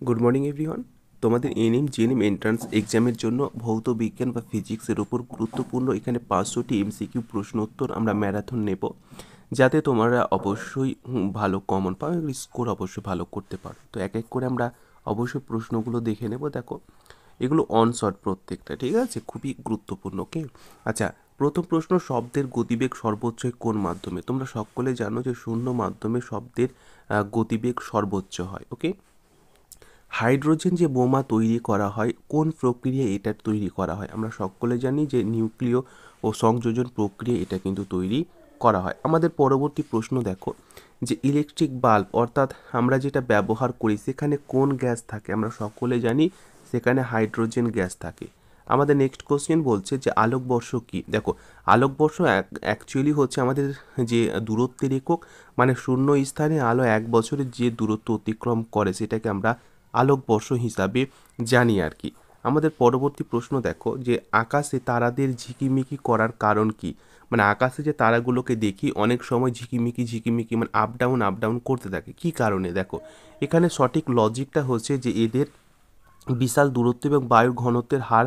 Good morning everyone. তোমাদের NM GNM entrance এক্সামের জন্য ভৌত বিজ্ঞান বা ফিজিক্সের উপর গুরুত্বপূর্ণ এখানে 500টি এমসিকিউ প্রশ্ন উত্তর আমরা ম্যারাথন নেব, যাতে তোমরা অবশ্যই ভালো কমন পাও, স্কোর অবশ্যই ভালো করতে পারো। তো এক এক করে আমরা অবশ্যই প্রশ্নগুলো দেখে নেব। দেখো, এগুলো অনশর্ট প্রত্যেকটা, ঠিক আছে, খুবই গুরুত্বপূর্ণ। ওকে, আচ্ছা, প্রথম প্রশ্ন, শব্দের গতিবেগ সর্বোচ্চ হয় কোন মাধ্যমে? তোমরা সকলে জানো যে শূন্য মাধ্যমে শব্দের গতিবেগ সর্বোচ্চ হয়। ওকে, হাইড্রোজেন যে বোমা তৈরি করা হয় কোন প্রক্রিয়ায় এটা তৈরি করা হয়? আমরা সকলে জানি যে নিউক্লিয় ও সংযোজন প্রক্রিয়া এটা কিন্তু তৈরি করা হয়। আমাদের পরবর্তী প্রশ্ন দেখো, যে ইলেকট্রিক বাল্ব অর্থাৎ আমরা যেটা ব্যবহার করি সেখানে কোন গ্যাস থাকে? আমরা সকলে জানি সেখানে হাইড্রোজেন গ্যাস থাকে। আমাদের নেক্সট কোশ্চেন বলছে যে আলোকবর্ষ কি? দেখো, আলোকবর্ষ অ্যাকচুয়ালি হচ্ছে আমাদের যে দূরত্বের একক, মানে শূন্য স্থানে আলো 1 বছরের যে দূরত্ব অতিক্রম করে সেটাকে আমরা আলোকবর্ষ হিসাবে জানি আর কি। আমাদের পরবর্তী প্রশ্ন দেখো, যে আকাশে তারাদের ঝিকিমিকি করার কারণ কি? মানে আকাশে যে তারাগুলোকে দেখি অনেক সময় ঝিকিমিকি ঝিকিমিকি মানে আপ ডাউন করতে থাকে, কি কারণে? দেখো, এখানে সঠিক লজিকটা হচ্ছে যে এদের বিশাল দূরত্ব এবং বায়ুর ঘনত্বের হার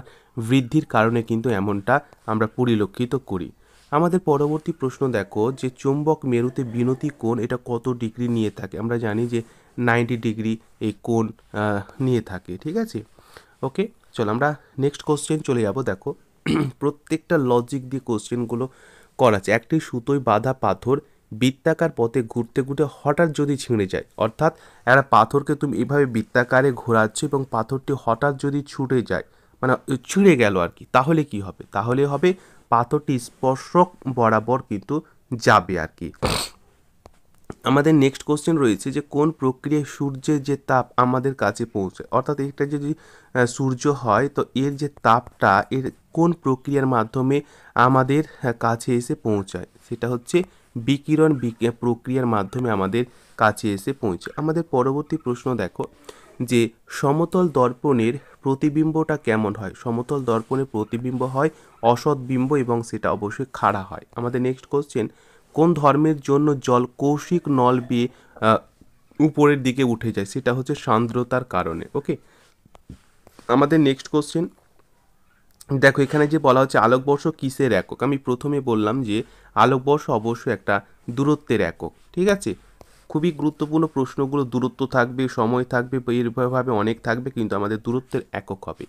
বৃদ্ধির কারণে কিন্তু এমনটা আমরা পরিলক্ষিত করি। আমাদের পরবর্তী প্রশ্ন দেখো, যে চুম্বক মেরুতে বিনতি কোণ এটা কত ডিগ্রি নিয়ে থাকে? আমরা জানি যে 90 ডিগ্রি এই কোণ নিয়ে থাকে, ঠিক আছে। ওকে, চলো আমরা নেক্সট কোশ্চেন চলে যাব। দেখো, প্রত্যেকটা লজিক দিয়ে কোশ্চেনগুলো করা আছে। একটি সুতোয় বাঁধা পাথর বৃত্তাকার পথে ঘুরতে ঘুরতে হঠাৎ যদি ছিঁড়ে যায়, অর্থাৎ একটা পাথরকে তুমি এভাবে বৃত্তাকারে ঘোরাচ্ছ এবং পাথরটি হঠাৎ যদি ছুটে যায়, মানে ছিঁড়ে গেল আর কি, তাহলে কি হবে? তাহলে হবে পাথরটি স্পর্শক বরাবর কিন্তু যাবে আর কি। আমাদের নেক্সট কোশ্চেন রয়েছে যে কোন প্রক্রিয়ায় সূর্যের যে তাপ আমাদের কাছে পৌঁছায়? অর্থাৎ এটা যদি সূর্য হয় তো এর যে তাপটা এর কোন প্রক্রিয়ার মাধ্যমে আমাদের কাছে এসে পৌঁছায়? সেটা হচ্ছে বিকিরণ প্রক্রিয়ার মাধ্যমে আমাদের কাছে এসে পৌঁছায়। আমাদের পরবর্তী প্রশ্ন দেখো, যে সমতল দর্পণের প্রতিবিম্বটা কেমন হয়? সমতল দর্পণের প্রতিবিম্ব হয় অসৎ বিম্ব এবং সেটা অবশ্যই খাড়া হয়। আমাদের নেক্সট কোশ্চেন, কোন ধর্মের জন্য জল কৌশিক নল বেয়ে উপরের দিকে উঠে যায়? সেটা হচ্ছে সান্দ্রতার কারণে। ওকে, আমাদের নেক্সট কোশ্চেন দেখো, এখানে যে বলা হচ্ছে আলোকবর্ষ কিসের একক? আমি প্রথমে বললাম যে আলোকবর্ষ অবশ্যই একটা দূরত্বের একক, ঠিক আছে। খুবই গুরুত্বপূর্ণ প্রশ্নগুলো, দূরত্ব থাকবে, সময় থাকবে, এইভাবে অনেক থাকবে, কিন্তু আমাদের দূরত্বের একক হবে।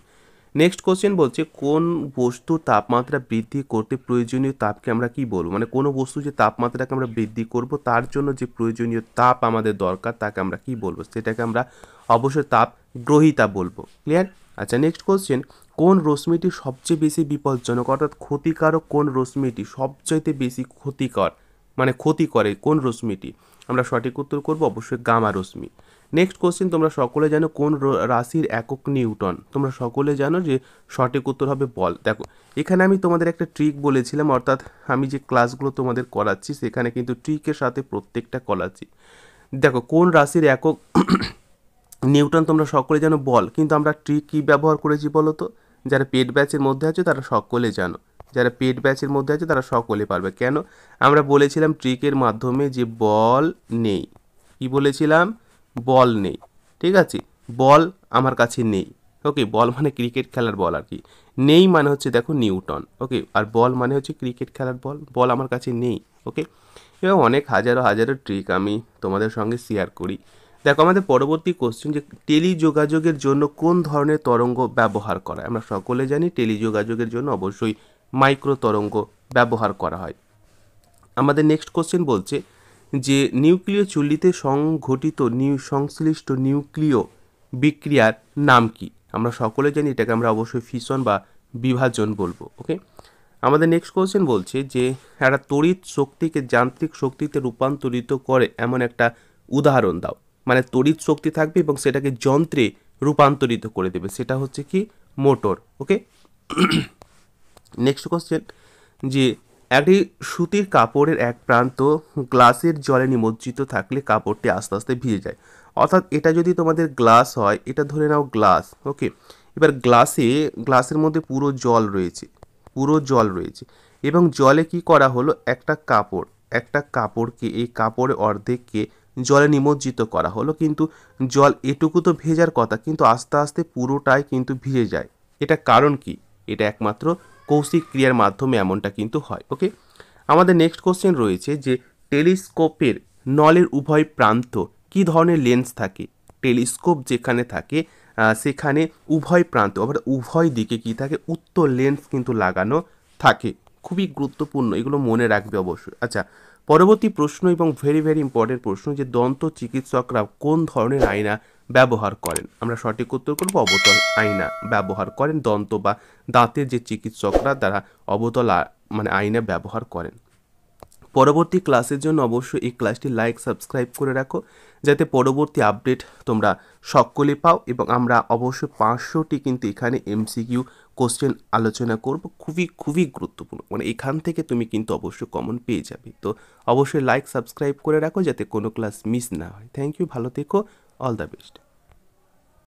নেক্সট কোশ্চেন বলছে কোন বস্তু তাপমাত্রা বৃদ্ধি করতে প্রয়োজনীয় তাপকে আমরা কি বলবো? মানে কোনো বস্তু যে তাপমাত্রাকে আমরা বৃদ্ধি করব তার জন্য যে প্রয়োজনীয় তাপ আমাদের দরকার তাকে আমরা কি বলবো? সেটাকে আমরা অবশ্যই তাপ গ্রহিতা বলবো। ক্লিয়ার? আচ্ছা, নেক্সট কোশ্চেন, কোন রশ্মিটি সবচেয়ে বেশি বিপজ্জনক? অর্থাৎ ক্ষতিকারক কোন রশ্মিটি সবচাইতে বেশি ক্ষতিকর, মানে ক্ষতি করে কোন রশ্মিটি? আমরা সঠিক উত্তর করব অবশ্যই গামা রশ্মি। নেক্সট কোশ্চেন, তোমরা সকলে জানো কোন রাশির একক নিউটন? তোমরা সকলে জানো যে সঠিক উত্তর হবে বল। দেখো, এখানে আমি তোমাদের একটা ট্রিক বলেছিলাম, অর্থাৎ আমি যে ক্লাসগুলো তোমাদের করাচ্ছি সেখানে কিন্তু ট্রিকের সাথে প্রত্যেকটা করাচ্ছি। দেখো, কোন রাশির একক নিউটন? তোমরা সকলে জানো বল, কিন্তু আমরা ট্রিক কী ব্যবহার করেছি বলো তো? যারা পেড ব্যাচের মধ্যে আছে তারা সকলে জানো, যারা পেড ব্যাচের মধ্যে আছে তারা সকলে পারবে। কেন? আমরা বলেছিলাম ট্রিকের মাধ্যমে যে বল নেই। কি বলেছিলাম? বল নেই, ঠিক আছে, বল আমার কাছে নেই। ওকে, বল মানে ক্রিকেট খেলার বল আর কি, নেই মানে হচ্ছে দেখো নিউটন। ওকে, আর বল মানে হচ্ছে ক্রিকেট খেলার বল, বল আমার কাছে নেই। ওকে, এবং অনেক হাজারো হাজারো ট্রিক আমি তোমাদের সঙ্গে শেয়ার করি। দেখো, আমাদের পরবর্তী কোশ্চেন, যে টেলিযোগাযোগের জন্য কোন ধরনের তরঙ্গ ব্যবহার করা হয়? আমরা সকলে জানি টেলিযোগাযোগের জন্য অবশ্যই মাইক্রো তরঙ্গ ব্যবহার করা হয়। আমাদের নেক্সট কোশ্চেন বলছে যে নিউক্লিয় চুল্লিতে সংঘটিত সংশ্লিষ্ট নিউক্লিয় বিক্রিয়ার নাম কি? আমরা সকলে জানি এটাকে আমরা অবশ্যই ফিশন বা বিভাজন বলবো। ওকে, আমাদের নেক্সট কোশ্চেন বলছে যে একটা তড়িৎ শক্তিকে যান্ত্রিক শক্তিতে রূপান্তরিত করে এমন একটা উদাহরণ দাও। মানে তড়িৎ শক্তি থাকবে এবং সেটাকে যন্ত্রে রূপান্তরিত করে দেবে, সেটা হচ্ছে কি মোটর। ওকে, নেক্সট কোশ্চেন, যে একটি সুতির কাপড়ের এক প্রান্ত গ্লাসের জলে নিমজ্জিত থাকলে কাপড়টি আস্তে আস্তে ভিজে যায়। অর্থাৎ এটা যদি তোমাদের গ্লাস হয়, এটা ধরে নাও গ্লাস। ওকে, এবার গ্লাসের মধ্যে পুরো জল রয়েছে, পুরো জল রয়েছে, এবং জলে কি করা হলো, একটা কাপড়কে এই কাপড়ের অর্ধেককে জলে নিমজ্জিত করা হলো, কিন্তু জল এটুকু তো ভেজার কথা, কিন্তু আস্তে আস্তে পুরোটাই কিন্তু ভিজে যায়। এটা কারণ কি? এটা একমাত্র কৌশিক ক্রিয়ার মাধ্যমে এমনটা কিন্তু হয়। ওকে, আমাদের নেক্সট কোশ্চেন রয়েছে যে টেলিস্কোপের নলের উভয় প্রান্ত কি ধরনের লেন্স থাকে? টেলিস্কোপ যেখানে থাকে সেখানে উভয় প্রান্ত আবার উভয় দিকে কি থাকে? উত্তর লেন্স কিন্তু লাগানো থাকে। খুবই গুরুত্বপূর্ণ, এগুলো মনে রাখবে অবশ্যই। আচ্ছা, পরবর্তী প্রশ্ন এবং ভেরি ভেরি ইম্পর্টেন্ট প্রশ্ন যে দন্ত চিকিৎসকরা কোন ধরনের আয়না ব্যবহার করেন? আমরা সঠিক উত্তর করব অবতল আয়না ব্যবহার করেন দন্ত বা দাঁতের যে চিকিৎসকরা তারা অবতল মানে আয়না ব্যবহার করেন। পরবর্তী ক্লাসের জন্য অবশ্যই এই ক্লাসটি লাইক সাবস্ক্রাইব করে রাখো, যাতে পরবর্তী আপডেট তোমরা সকলে পাও। এবং আমরা অবশ্যই 500টি কিন্তু এখানে এমসিকিউ কোশ্চেন আলোচনা করব, খুবই খুবই গুরুত্বপূর্ণ, মানে এখান থেকে তুমি কিন্তু অবশ্যই কমন পেয়ে যাবে। তো অবশ্যই লাইক সাবস্ক্রাইব করে রাখো যাতে কোনো ক্লাস মিস না হয়। থ্যাংক ইউ, ভালো থেকো, অল দ্য বেস্ট।